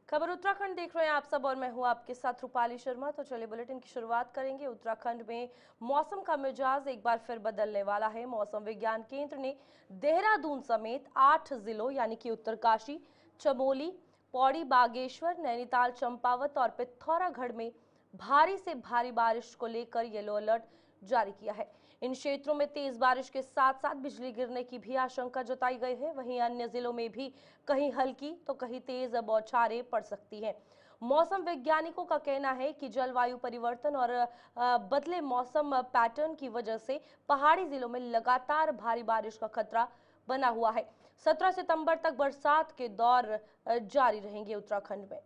खबर उत्तराखंड देख रहे हैं आप सब और मैं हूं आपके साथ रूपाली शर्मा। तो चलिए बुलेटिन की शुरुआत करेंगे। उत्तराखंड में मौसम का मिजाज एक बार फिर बदलने वाला है। मौसम विज्ञान केंद्र ने देहरादून समेत 8 जिलों यानी कि उत्तरकाशी, चमोली, पौड़ी, बागेश्वर, नैनीताल, चंपावत और पिथौरागढ़ में भारी से भारी बारिश को लेकर येलो अलर्ट जारी किया है। इन क्षेत्रों में तेज बारिश के साथ साथ बिजली गिरने की भी आशंका जताई गई है। वहीं अन्य जिलों में भी कहीं हल्की तो कहीं तेज बौछारें पड़ सकती हैं। मौसम वैज्ञानिकों का कहना है कि जलवायु परिवर्तन और बदले मौसम पैटर्न की वजह से पहाड़ी जिलों में लगातार भारी बारिश का खतरा बना हुआ है। 17 सितंबर तक बरसात के दौर जारी रहेंगे उत्तराखंड में।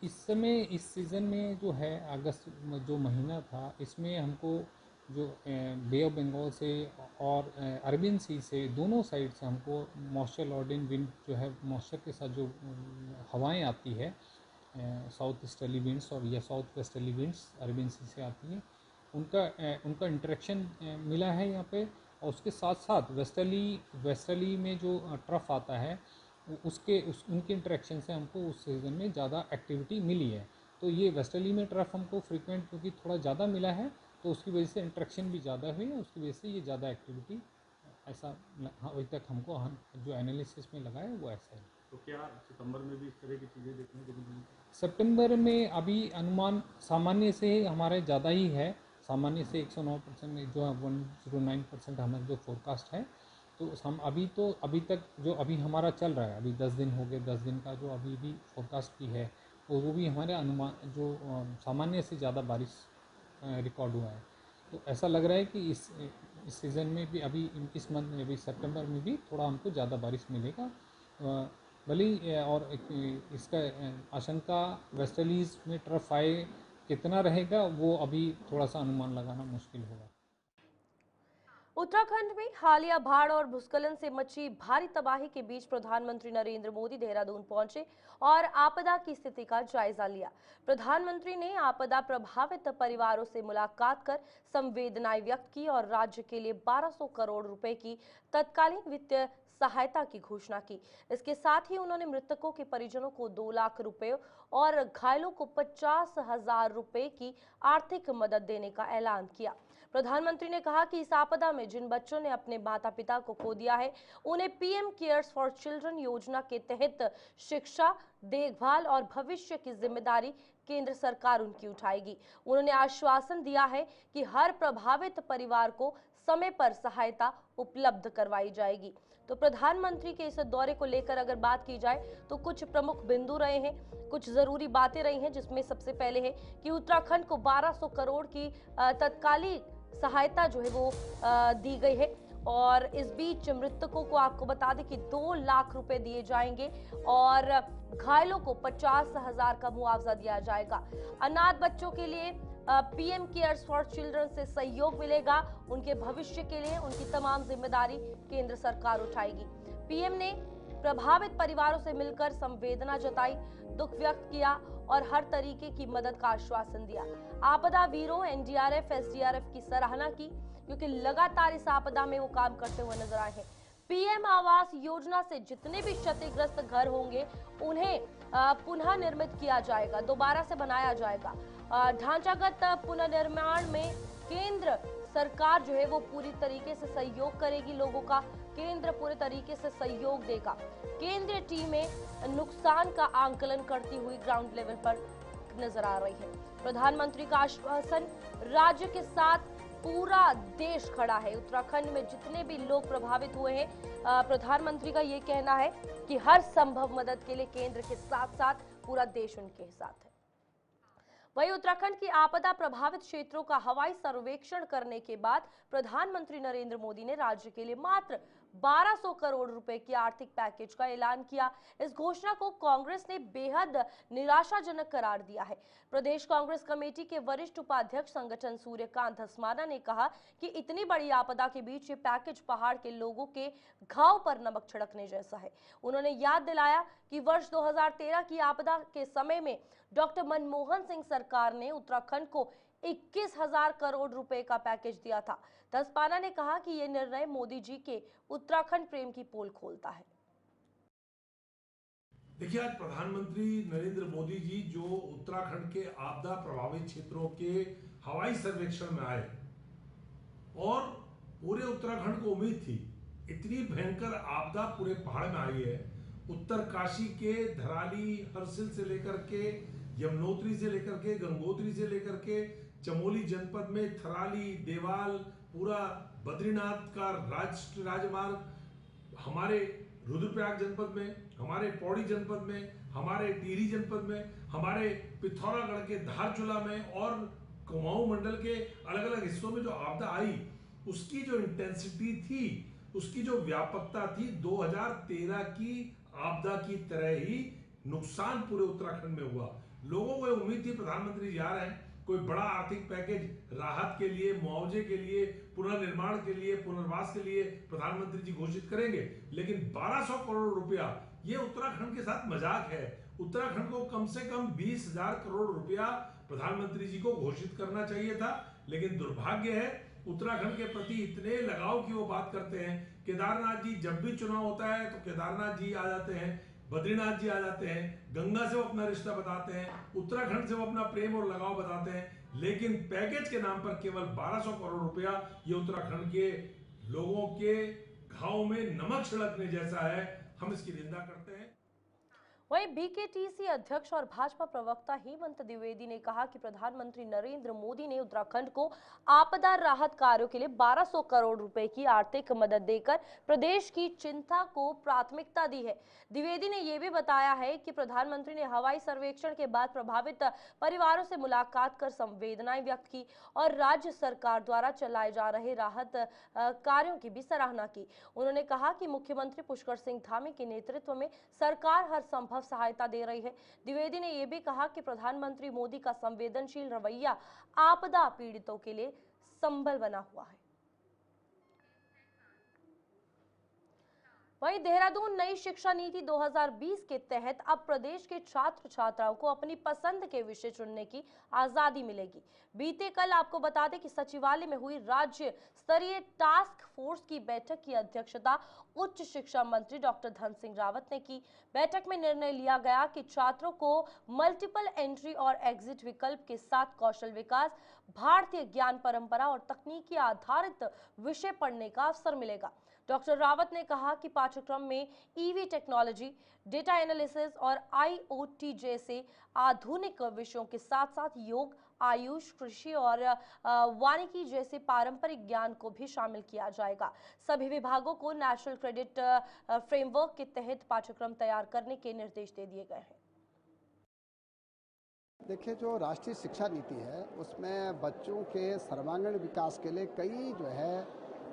इस समय इस सीज़न में जो है अगस्त जो महीना था, इसमें हमको जो बे ऑफ बंगाल से और अरबियन सी से दोनों साइड से हमको मॉइस्चर लॉर्डिंग विंड जो है मॉइस्चर के साथ जो हवाएं आती है, साउथ ईस्टर्ली विंड्स और या साउथ वेस्टर्ली विंड्स अरबियन सी से आती है, उनका इंटरेक्शन मिला है यहाँ पे। और उसके साथ साथ वेस्टर्ली में जो ट्रफ आता है उनके इंटरेक्शन से हमको उस सीज़न में ज़्यादा एक्टिविटी मिली है। तो ये वेस्टर्ली में ट्रफ हमको फ्रीक्वेंट क्योंकि थोड़ा ज़्यादा मिला है, तो उसकी वजह से इंटरेक्शन भी ज़्यादा हुई है, उसकी वजह से ये ज़्यादा एक्टिविटी ऐसा अभी तक हमको हम जो एनालिसिस में लगा है वो ऐसा है। तो क्या सितंबर में भी इस तरह की चीज़ें देखने को मिलेंगी? सितंबर में अभी अनुमान सामान्य से हमारे ज़्यादा ही है। सामान्य से 109% जो है 109% हमारा जो फोरकास्ट है। तो हम अभी तक जो अभी हमारा चल रहा है, अभी 10 दिन हो गए, 10 दिन का जो अभी भी फोरकास्ट की है वो भी हमारे अनुमान जो सामान्य से ज़्यादा बारिश रिकॉर्ड हुआ है। तो ऐसा लग रहा है कि इस सीज़न में भी अभी इस मंथ में भी सितंबर में भी थोड़ा हमको ज़्यादा बारिश मिलेगा। भले और इसका आशंका वेस्टर्लीज में ट्रफ आए कितना रहेगा वो अभी थोड़ा सा अनुमान लगाना मुश्किल होगा। उत्तराखंड में हालिया बाढ़ और भूस्खलन से मची भारी तबाही के बीच प्रधानमंत्री नरेंद्र मोदी देहरादून पहुंचे और आपदा की स्थिति का जायजा लिया। प्रधानमंत्री ने आपदा प्रभावित परिवारों से मुलाकात कर संवेदनाएं व्यक्त की और राज्य के लिए 1200 करोड़ रुपए की तत्कालीन वित्तीय सहायता की घोषणा की। इसके साथ ही उन्होंने मृतकों के परिजनों को 2 लाख रुपए और घायलों को 50,000 रुपए की आर्थिक मदद देने का ऐलान किया। प्रधानमंत्री ने कहा कि इस आपदा में जिन बच्चों ने अपने माता पिता को खो दिया है, उन्हें पीएम केयर्स फॉर चिल्ड्रन योजना के तहत शिक्षा, देखभाल और भविष्य की जिम्मेदारी केंद्र सरकार उनकी उठाएगी। उन्होंने आश्वासन दिया है कि हर प्रभावित परिवार को समय पर सहायता उपलब्ध करवाई जाएगी। तो प्रधानमंत्री के इस दौरे को लेकर अगर बात की जाए तो कुछ प्रमुख बिंदु रहे हैं, कुछ जरूरी बातें रही हैं, जिसमें सबसे पहले है कि उत्तराखंड को 1200 करोड़ की तत्कालीन सहायता जो है वो दी गई है। और इस बीच मृतकों को आपको बता दें कि 2 लाख रुपए दिए जाएंगे और घायलों को 50,000 का मुआवजा दिया जाएगा। अनाथ बच्चों के लिए पीएम केयर्स फॉर चिल्ड्रन से सहयोग मिलेगा। उनके भविष्य के लिए उनकी तमाम जिम्मेदारी केंद्र सरकार उठाएगी। पीएम ने प्रभावित परिवारों से मिलकर संवेदना जताई, दुख व्यक्त किया और हर तरीके की मदद का आश्वासन दिया। आपदा वीरों एनडीआरएफ, एसडीआरएफ की सराहना की क्योंकि लगातार इस आपदा में वो काम करते हुए नजर आए हैं। पीएम आवास योजना से जितने भी क्षतिग्रस्त घर होंगे उन्हें पुनः निर्मित किया जाएगा, दोबारा से बनाया जाएगा। ढांचागत पुनर्निर्माण में केंद्र सरकार जो है वो पूरी तरीके से सहयोग करेगी। लोगों का केंद्र पूरे तरीके से सहयोग देगा। केंद्रीय टीमें नुकसान का आंकलन करती हुई ग्राउंड लेवल पर नजर आ रही है। प्रधानमंत्री का आश्वासन, राज्य के साथ पूरा देश खड़ा है। उत्तराखंड में जितने भी लोग प्रभावित हुए हैं, प्रधानमंत्री का ये कहना है कि हर संभव मदद के लिए केंद्र के साथ साथ पूरा देश उनके साथ है। वहीं उत्तराखंड की आपदा प्रभावित क्षेत्रों का हवाई सर्वेक्षण करने के बाद प्रधानमंत्री नरेंद्र मोदी ने राज्य के लिए मात्र 1200 करोड़ रुपए की आर्थिक पैकेज का ऐलान किया। इस घोषणा को कांग्रेस ने बेहद निराशाजनक करार दिया है। प्रदेश कांग्रेस कमेटी के वरिष्ठ उपाध्यक्ष संगठन सूर्यकांत धस्माना ने कहा कि इतनी बड़ी आपदा के बीच ये पैकेज पहाड़ के लोगों के घाव पर नमक छिड़कने जैसा है। उन्होंने याद दिलाया कि वर्ष 2013 की आपदा के समय में डॉक्टर मनमोहन सिंह सरकार ने उत्तराखंड को 21,000 करोड़ रुपए का पैकेज दिया था। धस्माना ने कहा कि यह निर्णय मोदी जी के उत्तराखंड प्रेम की पोल खोलता है। देखिए, आज प्रधानमंत्री नरेंद्र मोदी जी जो उत्तराखंड के आपदा प्रभावित क्षेत्रों के हवाई सर्वेक्षण में आए और पूरे उत्तराखंड को उम्मीद थी, इतनी भयंकर आपदा पूरे पहाड़ में आई है। उत्तरकाशी के धराली, हरसिल से लेकर के यमुनोत्री से लेकर के गंगोत्री से लेकर के चमोली जनपद में थराली, देवाल, पूरा बद्रीनाथ का राष्ट्रीय राजमार्ग, हमारे रुद्रप्रयाग जनपद में, हमारे पौड़ी जनपद में, हमारे टिहरी जनपद में, हमारे पिथौरागढ़ के धारचूला में और कुमाऊं मंडल के अलग अलग हिस्सों में जो आपदा आई, उसकी जो इंटेंसिटी थी, उसकी जो व्यापकता थी, 2013 की आपदा की तरह ही नुकसान पूरे उत्तराखंड में हुआ। लोगों को उम्मीद थी प्रधानमंत्री जी आ रहे हैं, कोई बड़ा आर्थिक पैकेज राहत के लिए, मुआवजे के लिए, पुनर्निर्माण के लिए, पुनर्वास के लिए प्रधानमंत्री जी घोषित करेंगे, लेकिन 1200 करोड़ रुपया ये उत्तराखंड के साथ मजाक है। उत्तराखंड को कम से कम 20,000 करोड़ रुपया प्रधानमंत्री जी को घोषित करना चाहिए था, लेकिन दुर्भाग्य है उत्तराखंड के प्रति इतने लगाव की वो बात करते हैं। केदारनाथ जी, जब भी चुनाव होता है तो केदारनाथ जी आ जाते हैं, बद्रीनाथ जी आ जाते हैं, गंगा से वो अपना रिश्ता बताते हैं, उत्तराखंड से वो अपना प्रेम और लगाव बताते हैं, लेकिन पैकेज के नाम पर केवल 1200 करोड़ रुपया ये उत्तराखंड के लोगों के घाव में नमक छिड़कने जैसा है। हम इसकी निंदा करते हैं। वहीं बीकेटीसी अध्यक्ष और भाजपा प्रवक्ता हेमंत द्विवेदी ने कहा कि प्रधानमंत्री नरेंद्र मोदी ने उत्तराखंड को आपदा राहत कार्यों के लिए 1200 करोड़ रुपए की आर्थिक मदद देकर प्रदेश की चिंता को प्राथमिकता दी है। द्विवेदी ने यह भी बताया है कि प्रधानमंत्री ने हवाई सर्वेक्षण के बाद प्रभावित परिवारों से मुलाकात कर संवेदनाएं व्यक्त की और राज्य सरकार द्वारा चलाए जा रहे राहत कार्यों की भी सराहना की। उन्होंने कहा कि मुख्यमंत्री पुष्कर सिंह धामी के नेतृत्व में सरकार हर संभव सहायता दे रही है। द्विवेदी ने यह भी कहा कि प्रधानमंत्री मोदी का संवेदनशील रवैया आपदा पीड़ितों के लिए संबल बना हुआ है। वहीं देहरादून नई शिक्षा नीति 2020 के तहत अब प्रदेश के छात्र छात्राओं को अपनी पसंद के विषय चुनने की आजादी मिलेगी। बीते कल आपको बता दें कि सचिवालय में हुई राज्य स्तरीय टास्क फोर्स की बैठक की अध्यक्षता उच्च शिक्षा मंत्री डॉक्टर धन सिंह रावत ने की। बैठक में निर्णय लिया गया कि छात्रों को मल्टीपल एंट्री और एग्जिट विकल्प के साथ कौशल विकास, भारतीय ज्ञान परंपरा और तकनीकी आधारित विषय पढ़ने का अवसर मिलेगा। डॉक्टर रावत ने कहा कि पाठ्यक्रम में ईवी टेक्नोलॉजी, डेटा एनालिसिस और आईओटी जैसे आधुनिक विषयों के साथ साथ योग, आयुष, कृषि और वानिकी जैसे पारंपरिक ज्ञान को भी शामिल किया जाएगा। सभी विभागों को नेशनल क्रेडिट फ्रेमवर्क के तहत पाठ्यक्रम तैयार करने के निर्देश दे दिए गए हैं। देखिए, जो राष्ट्रीय शिक्षा नीति है उसमें बच्चों के सर्वांगीण विकास के लिए कई जो है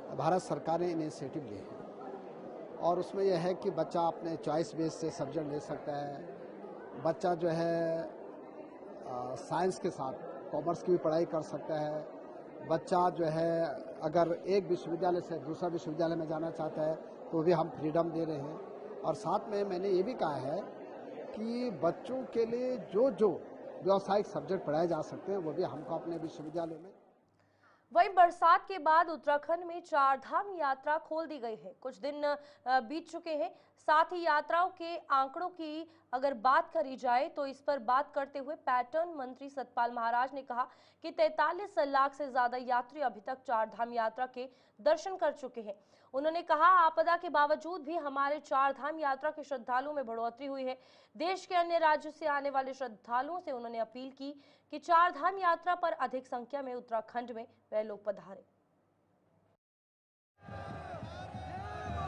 भारत सरकार ने इनिशिएटिव लिए हैं और उसमें यह है कि बच्चा अपने चॉइस बेस से सब्जेक्ट ले सकता है। बच्चा जो है साइंस के साथ कॉमर्स की भी पढ़ाई कर सकता है। बच्चा जो है अगर एक विश्वविद्यालय से दूसरा विश्वविद्यालय में जाना चाहता है तो भी हम फ्रीडम दे रहे हैं। और साथ में मैंने ये भी कहा है कि बच्चों के लिए जो जो व्यावसायिक सब्जेक्ट पढ़ाए जा सकते हैं वो भी हमको अपने विश्वविद्यालयों में। वहीं बरसात के बाद उत्तराखंड में चार धाम यात्रा खोल दी गई है। कुछ दिन बीत चुके हैं। साथ ही यात्राओं के आंकड़ों की अगर बात करी जाए तो इस पर बात करते हुए पर्यटन मंत्री सतपाल महाराज ने कहा कि 43 लाख से ज्यादा यात्री अभी तक चार धाम यात्रा के दर्शन कर चुके हैं। उन्होंने कहा, आपदा के बावजूद भी हमारे चार धाम यात्रा के श्रद्धालुओं में बढ़ोतरी हुई है। देश के अन्य राज्यों से आने वाले श्रद्धालुओं से उन्होंने अपील की कि चार धाम यात्रा पर अधिक संख्या में उत्तराखंड में वह लोग पधारे।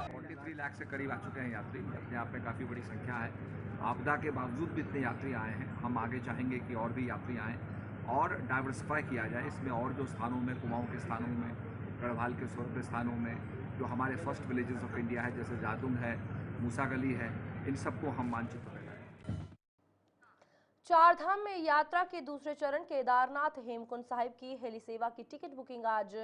43 लाख से करीब आ चुके हैं यात्री, अपने आप में काफ़ी बड़ी संख्या है। आपदा के बावजूद भी इतने यात्री आए हैं। हम आगे चाहेंगे कि और भी यात्री आएँ और डाइवर्सिफाई किया जाए। इसमें और जो स्थानों में, कुमाऊं के स्थानों में, गढ़वाल के स्वर के स्थानों में, जो हमारे फर्स्ट विलेजेस ऑफ इंडिया है जैसे जादुंग है, मूसा गली है, इन सबको हम मानचित्र में लाएं। चारधाम में यात्रा के दूसरे चरण केदारनाथ हेमकुंड साहिब की हेली सेवा की टिकट बुकिंग आज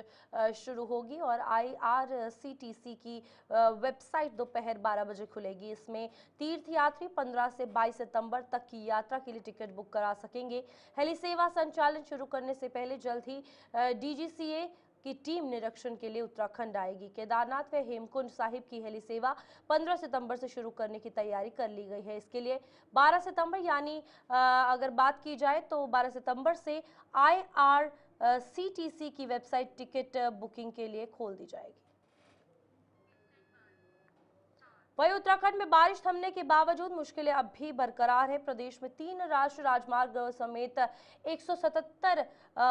शुरू होगी और IRCTC की वेबसाइट दोपहर 12 बजे खुलेगी। इसमें तीर्थयात्री 15 से 22 सितंबर तक की यात्रा के लिए टिकट बुक करा सकेंगे। हेली सेवा संचालन शुरू करने से पहले जल्द ही DGCA की टीम निरीक्षण के लिए उत्तराखंड आएगी। केदारनाथ व हेमकुंड साहिब की हेली सेवा 15 सितंबर से शुरू करने की तैयारी कर ली गई है। इसके लिए 12 सितंबर यानी अगर बात की जाए तो 12 सितंबर से IRCTC की वेबसाइट टिकट बुकिंग के लिए खोल दी जाएगी। वहीं उत्तराखंड में बारिश थमने के बावजूद मुश्किलें अब भी बरकरार है। प्रदेश में 3 राष्ट्रीय राजमार्ग समेत 177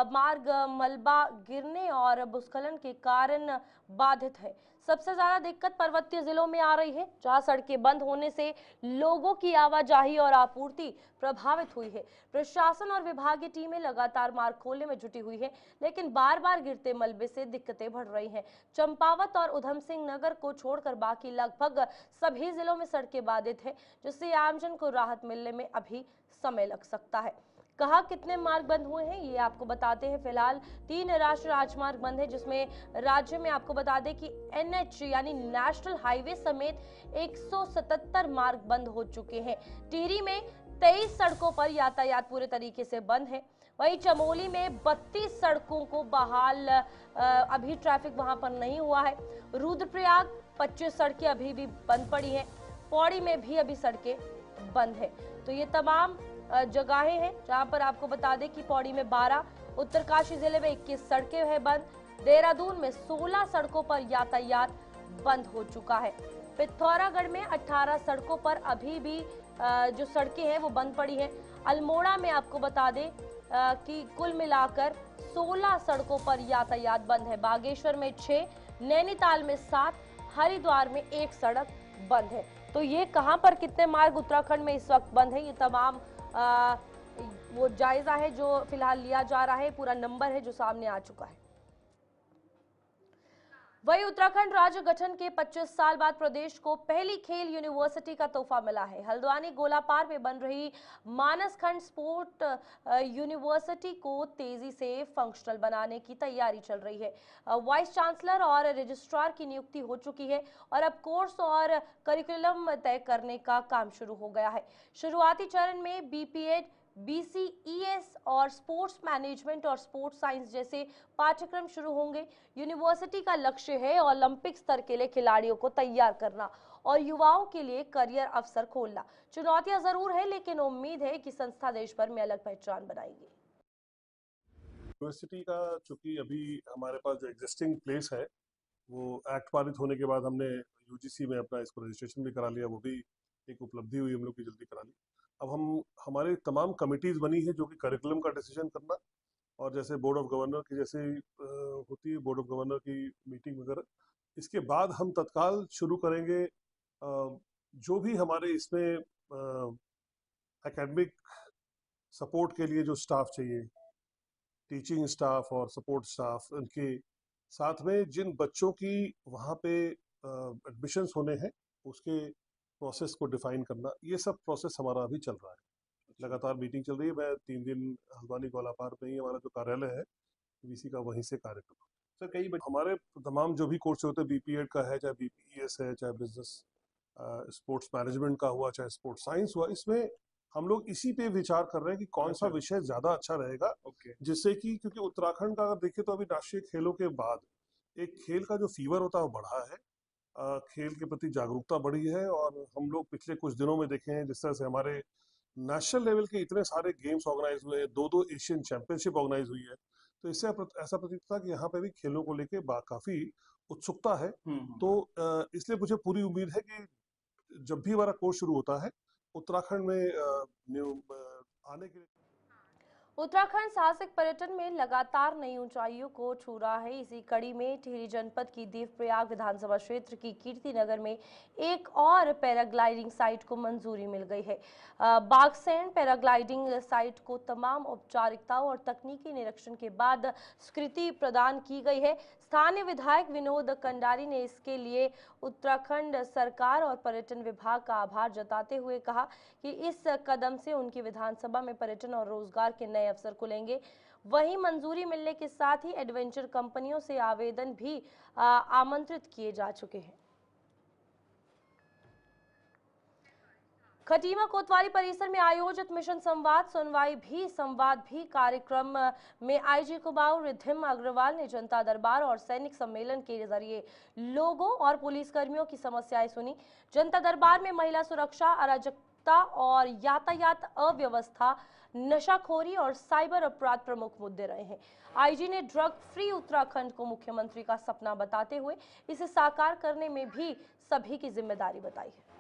मार्ग मलबा गिरने और भूस्खलन के कारण बाधित है। सबसे ज्यादा दिक्कत पर्वतीय जिलों में आ रही है, जहां सड़कें बंद होने से लोगों की आवाजाही और आपूर्ति प्रभावित हुई है। प्रशासन और विभागीय टीमें लगातार मार्ग खोलने में जुटी हुई है, लेकिन बार बार गिरते मलबे से दिक्कतें बढ़ रही हैं। चंपावत और उधम सिंह नगर को छोड़कर बाकी लगभग सभी जिलों में सड़कें बाधित है, जिससे आमजन को राहत मिलने में अभी समय लग सकता है। कहा कितने मार्ग बंद हुए हैं ये आपको बताते हैं। फिलहाल 3 राष्ट्रीय राजमार्ग बंद है, जिसमें राज्य में आपको बता दें कि NH यानी नेशनल हाईवे समेत 177 मार्ग बंद हो चुके हैं। टिहरी में 23 सड़कों पर यातायात पूरे तरीके से बंद है। वहीं चमोली में 32 सड़कों को बहाल, अभी ट्रैफिक वहां पर नहीं हुआ है। रुद्रप्रयाग 25 सड़कें अभी भी बंद पड़ी हैं। पौड़ी में भी अभी सड़कें बंद है। तो ये तमाम जगहें हैं जहां पर आपको बता दें कि पौड़ी में 12, उत्तरकाशी जिले में 21 सड़कें हैं बंद। देहरादून में 16 सड़कों पर यातायात बंद हो चुका है। पिथौरागढ़ में 18 सड़कों पर अभी भी जो सड़कें हैं वो बंद पड़ी हैं। अल्मोड़ा में आपको बता दें कि कुल मिलाकर 16 सड़कों पर यातायात बंद है। बागेश्वर में 6, नैनीताल में 7, हरिद्वार में 1 सड़क बंद है। तो ये कहां पर कितने मार्ग उत्तराखंड में इस वक्त बंद है, ये तमाम वो जायजा है जो फिलहाल लिया जा रहा है। पूरा नंबर है जो सामने आ चुका है। वहीं उत्तराखंड राज्य गठन के 25 साल बाद प्रदेश को पहली खेल यूनिवर्सिटी का तोहफा मिला है। हल्द्वानी गोलापार में बन रही मानसखंड स्पोर्ट यूनिवर्सिटी को तेजी से फंक्शनल बनाने की तैयारी चल रही है। वाइस चांसलर और रजिस्ट्रार की नियुक्ति हो चुकी है और अब कोर्स और करिकुलम तय करने का काम शुरू हो गया है। शुरुआती चरण में BPEd, BCES और स्पोर्ट्स मैनेजमेंट और स्पोर्ट्स साइंस जैसे पाठ्यक्रम शुरू होंगे। यूनिवर्सिटी का लक्ष्य है ओलंपिक स्तर के लिए खिलाड़ियों को तैयार करना और युवाओं के लिए करियर अवसर खोलना। चुनौतियां जरूर है, लेकिन उम्मीद है कि संस्था देश भर में अलग पहचान बनाएगी। यूनिवर्सिटी का चूंकि अभी हमारे पास जो एग्जिस्टिंग प्लेस है वो एक्ट पारित होने के बाद हमने UGC में अपना इसको रजिस्ट्रेशन भी करा लिया, वो भी एक उपलब्धि हुई हम लोग की, जल्दी करा ली। अब हमारे तमाम कमिटीज बनी है जो कि करिकुलम का डिसीजन करना और जैसे बोर्ड ऑफ गवर्नर की जैसे होती है बोर्ड ऑफ गवर्नर की मीटिंग वगैरह, इसके बाद हम तत्काल शुरू करेंगे जो भी हमारे इसमें एकेडमिक सपोर्ट के लिए जो स्टाफ चाहिए, टीचिंग स्टाफ और सपोर्ट स्टाफ, उनके साथ में जिन बच्चों की वहाँ पे एडमिशन्स होने हैं उसके प्रोसेस को डिफाइन करना, ये सब प्रोसेस हमारा अभी चल रहा है। लगातार मीटिंग चल रही है। मैं 3 दिन हल्द्वानी गोलापार में ही हमारा जो कार्यालय है VC का, वहीं से कार्य कर रहा हूँ। सर, कई हमारे तमाम जो भी कोर्स होते हैं, BPEd का है, चाहे BPES है, चाहे बिजनेस स्पोर्ट्स मैनेजमेंट का हुआ, चाहे स्पोर्ट्स साइंस हुआ, इसमें हम लोग इसी पे विचार कर रहे हैं कि कौन सा विषय ज्यादा अच्छा रहेगा, जिससे कि क्योंकि उत्तराखंड का अगर देखें तो अभी राष्ट्रीय खेलों के बाद एक खेल का जो फीवर होता है वो बढ़ा है, खेल के प्रति जागरूकता बढ़ी है। और हम लोग पिछले कुछ दिनों में देखे हैं जिस तरह से हमारे नेशनल लेवल के इतने सारे गेम्स ऑर्गेनाइज हुए हैं, 2 एशियन चैंपियनशिप ऑर्गेनाइज हुई है, तो इससे ऐसा प्रतीत था कि यहाँ पे भी खेलों को लेके काफी उत्सुकता है। तो इसलिए मुझे पूरी उम्मीद है कि जब भी हमारा कोर्स शुरू होता है उत्तराखंड में आने के लिए। उत्तराखंड साहसिक पर्यटन में लगातार नई ऊंचाइयों को छू रहा है। इसी कड़ी में टिहरी जनपद की देवप्रयाग विधानसभा क्षेत्र की कीर्तिनगर में एक और पैराग्लाइडिंग साइट को मंजूरी मिल गई है। बागसैंड पैराग्लाइडिंग साइट को तमाम औपचारिकताओं और तकनीकी निरीक्षण के बाद स्वीकृति प्रदान की गई है। स्थानीय विधायक विनोद कंडारी ने इसके लिए उत्तराखंड सरकार और पर्यटन विभाग का आभार जताते हुए कहा कि इस कदम से उनकी विधानसभा में पर्यटन और रोजगार के नए अवसर खुलेंगे। वहीं मंजूरी मिलने के साथ ही एडवेंचर कंपनियों से आवेदन भी आमंत्रित किए जा चुके हैं। खटीमा कोतवाली परिसर में आयोजित मिशन संवाद भी कार्यक्रम में आईजी कुमाऊं रिद्धिमा अग्रवाल ने जनता दरबार और सैनिक सम्मेलन के जरिए लोगों और पुलिसकर्मियों की समस्याएं सुनी। जनता दरबार में महिला सुरक्षा, अराजकता और यातायात अव्यवस्था, नशाखोरी और साइबर अपराध प्रमुख मुद्दे रहे हैं। आईजी ने ड्रग फ्री उत्तराखंड को मुख्यमंत्री का सपना बताते हुए इसे साकार करने में भी सभी की जिम्मेदारी बताई है।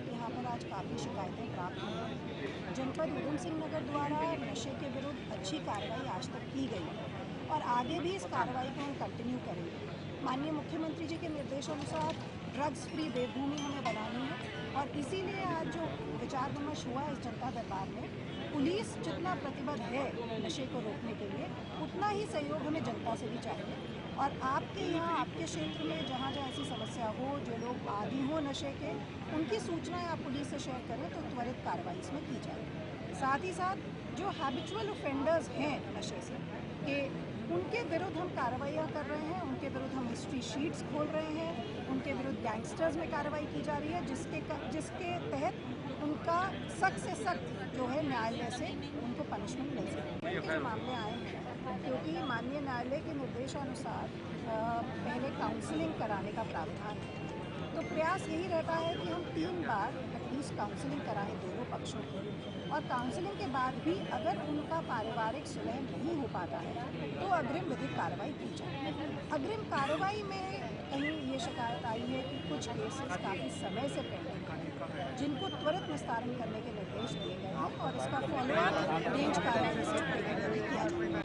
यहाँ पर आज काफ़ी शिकायतें प्राप्त हुई। जनपद उधम सिंह नगर द्वारा नशे के विरुद्ध अच्छी कार्रवाई आज तक की गई और आगे भी इस कार्रवाई को हम कंटिन्यू करेंगे। माननीय मुख्यमंत्री जी के निर्देशानुसार ड्रग्स फ्री देवभूमि हमें बनानी है और इसीलिए आज जो विचार विमर्श हुआ इस जनता दरबार में, पुलिस जितना प्रतिबद्ध है नशे को रोकने के लिए, उतना ही सहयोग हमें जनता से भी चाहिए। और आपके यहाँ, आपके क्षेत्र में जहाँ जहाँ ऐसी समस्या हो, जो लोग आदी हो नशे के, उनकी सूचनाएं आप पुलिस से शेयर करें तो त्वरित कार्रवाई इसमें की जाए। साथ ही साथ जो हैबिचुअल ऑफेंडर्स हैं नशे से कि उनके विरुद्ध हम कार्रवाइयाँ कर रहे हैं, उनके विरुद्ध हम हिस्ट्री शीट्स खोल रहे हैं, उनके विरुद्ध गैंगस्टर्स में कार्रवाई की जा रही है, जिसके तहत उनका सख्त से सख्त जो है न्यायालय से उनको पनिशमेंट मिल सके। जो मामले आए हैं क्योंकि माननीय न्यायालय के निर्देशानुसार पहले काउंसलिंग कराने का प्रावधान है, तो प्रयास यही रहता है कि हम 3 बार एटलीस्ट काउंसलिंग कराएं दोनों पक्षों की, और काउंसलिंग के बाद भी अगर उनका पारिवारिक सुलह नहीं हो पाता है तो अग्रिम विधिक कार्रवाई की जाए। अग्रिम कार्रवाई में कहीं ये शिकायत आई है कि कुछ केसेस काफ़ी समय से पेंडिंग हैं, जिनको त्वरित निस्तारण करने के निर्देश दिए गए हैं और इसका फॉलोअप रेंज कार्यालय से किया जाएगा।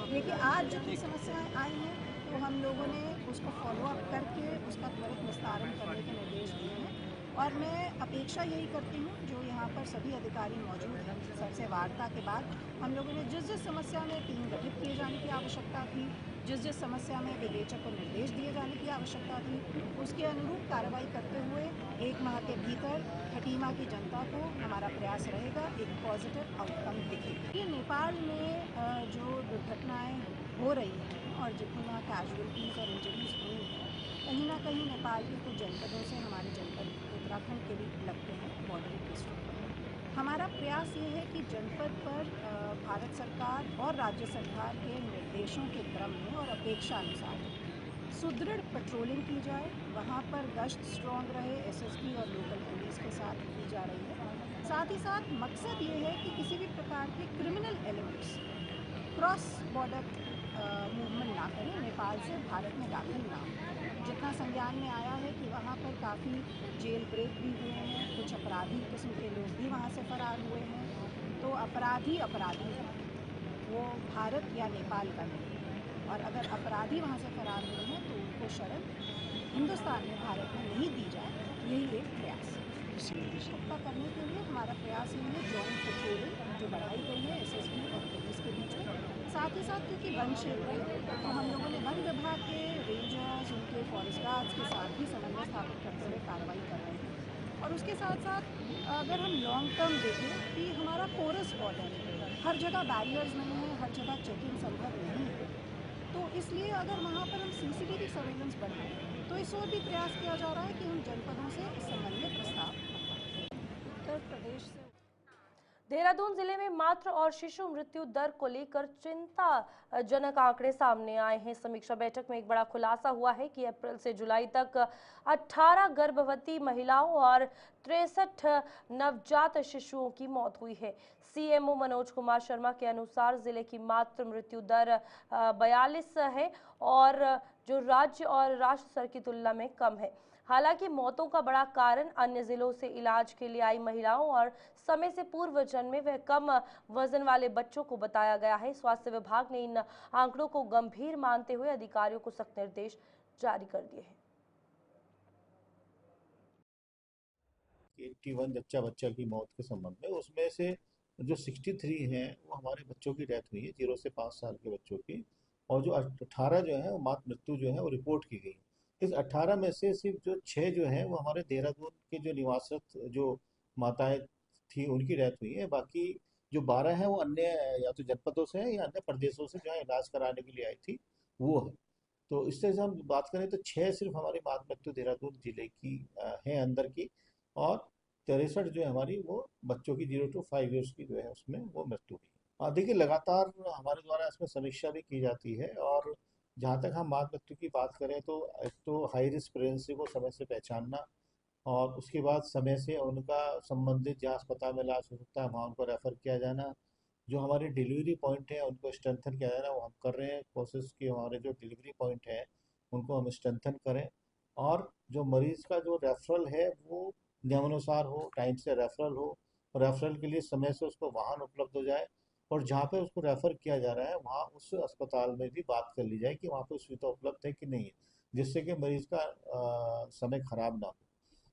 देखिए, आज जितनी समस्याएं आई हैं तो हम लोगों ने उसको फॉलोअप करके उसका त्वरित निस्तारण करने के निर्देश दिए हैं और मैं अपेक्षा यही करती हूँ जो यहाँ पर सभी अधिकारी मौजूद हैं, सबसे वार्ता के बाद हम लोगों ने जिस समस्या में टीम गठित किए जाने की आवश्यकता थी, जिस समस्या में विवेचक को निर्देश दिए जाने की आवश्यकता थी, उसके अनुरूप कार्रवाई करते हुए 1 माह के भीतर खटीमा की जनता को हमारा प्रयास रहेगा एक पॉजिटिव आउटकम दिखे। ये नेपाल में जो दुर्घटनाएं हो रही हैं और जितनी वहाँ कैजुअलिटीज़ और इंजरीज हुई हैं, कहीं ना कहीं नेपाल के कुछ जनपदों से हमारे जनपद उत्तराखंड के भी लगते हैं, बॉर्डर डिस्ट्रिक्ट। हमारा प्रयास ये है कि जनपद पर भारत सरकार और राज्य सरकार के निर्देशों के क्रम में और अपेक्षा अनुसार सुदृढ़ पेट्रोलिंग की जाए, वहाँ पर गश्त स्ट्रॉन्ग रहे, एसएसपी और लोकल पुलिस के साथ की जा रही है। साथ ही साथ मकसद ये है कि किसी भी प्रकार के criminal elements cross border movement ना करें, नेपाल से भारत में दाखिल ना हो। जितना संज्ञान में आया है कि वहाँ पर काफ़ी जेल ब्रेक भी हुए हैं, कुछ अपराधी किस्म के लोग भी वहाँ से फरार हुए हैं, तो अपराधी हैं, वो भारत या नेपाल का नहीं है। और अगर अपराधी वहाँ से फरार हुए हैं तो उनको शरण हिंदुस्तान में, भारत में नहीं दी जाए, यही एक प्रयास है। पुख्ता करने के लिए हमारा प्रयास ये है जॉइंट पेट्रोलिंग जो बढ़ाई गई है एसएसबी और पुलिस के बीच में। साथ ही साथ क्योंकि वन क्षेत्र है तो हम लोगों ने वन विभाग के रेंजर्स, उनके फॉरेस्ट गार्ड्स के साथ भी समन्वय स्थापित करते हुए कार्रवाई कर रहे हैं। और उसके साथ साथ अगर हम लॉन्ग टर्म देखें कि हमारा पोरस बॉर्डर है, हर जगह बैरियर्स नहीं है, हर जगह चेकिंग संभव नहीं है, तो इसलिए अगर वहाँ पर हम सीसीटीवी सर्वेलेंस बढ़ाएं तो इस ओर भी प्रयास किया जा रहा है कि हम जनपदों से इस संबंध में प्रस्ताव उत्तर प्रदेश से। देहरादून जिले में मातृ और शिशु मृत्यु दर को लेकर चिंताजनक आंकड़े सामने आए हैं। समीक्षा बैठक में एक बड़ा खुलासा हुआ है कि अप्रैल से जुलाई तक 18 गर्भवती महिलाओं और 63 नवजात शिशुओं की मौत हुई है। सीएमओ मनोज कुमार शर्मा के अनुसार जिले की मातृ मृत्यु दर 42 है और जो राज्य और राष्ट्र स्तर की तुलना में कम है। हालांकि मौतों का बड़ा कारण अन्य जिलों से इलाज के लिए आई महिलाओं और समय से पूर्व जन्मे व कम वजन वाले बच्चों को बताया गया है। स्वास्थ्य विभाग ने इन आंकड़ों को गंभीर मानते हुए अधिकारियों को सख्त निर्देश जारी कर दिए हैं। 81 बच्चा की मौत के संबंध में, उसमें से जो 63 हैं वो हमारे बच्चों की डेथ हुई है, 0 से 5 साल के बच्चों की, और जो 18 जो है वो मातृ मृत्यु जो है वो रिपोर्ट की गई। इस 18 में से सिर्फ जो 6 जो हैं वो हमारे देहरादून के जो निवासरत जो माताएं थी उनकी डेथ हुई है। बाकी जो 12 हैं वो अन्य या तो जनपदों से हैं या अन्य प्रदेशों से जो है इलाज कराने के लिए आई थी वो है। तो इससे हम बात करें तो 6 सिर्फ हमारी मातृ मृत्यु देहरादून जिले की है अंदर की, और 63 जो है हमारी वो बच्चों की 0 to 5 ईयर्स की जो है उसमें वो मृत्यु हुई। देखिए लगातार हमारे द्वारा इसमें समीक्षा भी की जाती है, और जहाँ तक हम मात मृत्यु की बात करें तो एक तो हाई रिस्क प्रेगनेंसी को समय से पहचानना, और उसके बाद समय से उनका संबंधित जहाँ अस्पताल में इलाज हो सकता है वहाँ उनको रेफ़र किया जाना। जो हमारे डिलीवरी पॉइंट हैं उनको स्ट्रेंथन किया जाना, वो हम कर रहे हैं कोशिश कि हमारे जो डिलीवरी पॉइंट हैं उनको हम स्ट्रेंथन करें। और जो मरीज़ का जो रेफरल है वो नियमानुसार हो, टाइम से रेफरल हो, रेफरल के लिए समय से उसको वाहन उपलब्ध हो जाए, और जहाँ पे उसको रेफ़र किया जा रहा है वहाँ उस अस्पताल में भी बात कर ली जाए कि वहाँ पे सुविधा उपलब्ध है कि नहीं है, जिससे कि मरीज़ का समय खराब ना हो।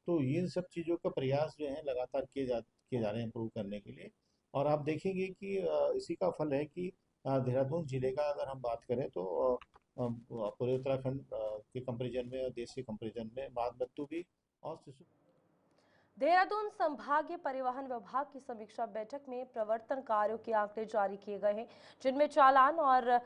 तो इन सब चीज़ों का प्रयास जो है लगातार किए जा रहे हैं इम्प्रूव करने के लिए। और आप देखेंगे कि इसी का फल है कि देहरादून जिले का अगर हम बात करें तो पूरे उत्तराखंड के कंपेरिजन में और देश के कंपेरिजन में मातृ मृत्यु भी और शिशु देहरादून संभागीय परिवहन विभाग की समीक्षा बैठक में प्रवर्तन कार्यों के आंकड़े जारी किए गए हैं, जिनमें चालान और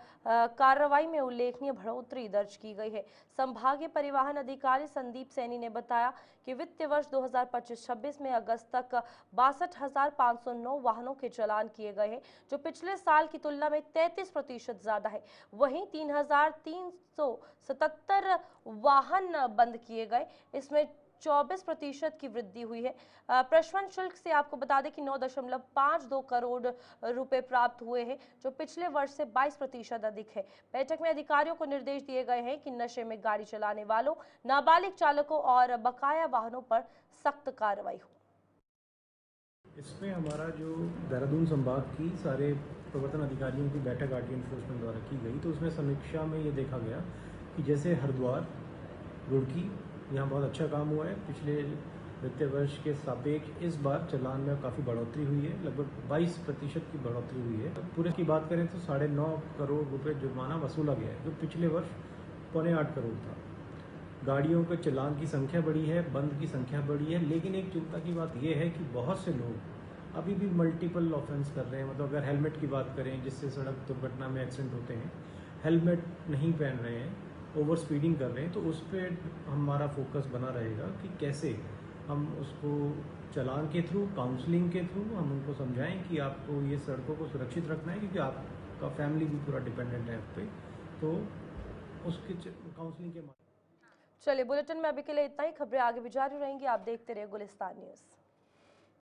कार्रवाई में उल्लेखनीय बढ़ोतरी दर्ज की गई है। संभागीय परिवहन अधिकारी संदीप सैनी ने बताया कि वित्तीय वर्ष 2025-26 में अगस्त तक 62,509 वाहनों के चालान किए गए हैं, जो पिछले साल की तुलना में 33% ज्यादा है। वहीं 3,377 वाहन बंद किए गए, इसमें 24% की वृद्धि हुई है। प्रशमन शुल्क से आपको बता दें कि 9.52 करोड़ रुपए प्राप्त हुए हैं, जो पिछले वर्ष से 22% अधिक है। बैठक में अधिकारियों को निर्देश दिए गए हैं कि नशे में गाड़ी चलाने वालों, नाबालिग चालकों और बकाया वाहनों पर सख्त कार्रवाई हो। इसमें हमारा जो देहरादून संभाग की सारे प्रवर्तन अधिकारियों की बैठक आरटी एनफोर्समेंट द्वारा की गई, तो उसमें समीक्षा में ये देखा गया कि जैसे हरिद्वार, रुड़की, यहाँ बहुत अच्छा काम हुआ है। पिछले वित्तीय वर्ष के सापेक्ष इस बार चालान में काफ़ी बढ़ोतरी हुई है, लगभग 22% की बढ़ोतरी हुई है। पूरे की बात करें तो 9.5 करोड़ रुपए जुर्माना वसूला गया है, जो पिछले वर्ष 7.25 करोड़ था। गाड़ियों के चालान की संख्या बढ़ी है, बंद की संख्या बढ़ी है, लेकिन एक चिंता की बात यह है कि बहुत से लोग अभी भी मल्टीपल ऑफेंस कर रहे हैं। मतलब अगर हेलमेट की बात करें, जिससे सड़क दुर्घटना में एक्सीडेंट होते हैं, हेलमेट नहीं पहन रहे हैं, ओवर स्पीडिंग कर रहे हैं, तो उस पर हमारा फोकस बना रहेगा कि कैसे हम उसको चालान के थ्रू, काउंसलिंग के थ्रू हम उनको समझाएं कि आपको ये सड़कों को सुरक्षित रखना है, क्योंकि आपका फैमिली भी पूरा डिपेंडेंट है आप पे, तो उसके काउंसलिंग के चलिए, बुलेटिन में अभी के लिए इतना ही। खबरें आगे भी जारी रहेंगी, आप देखते रहिए गुलिस्तान न्यूज़।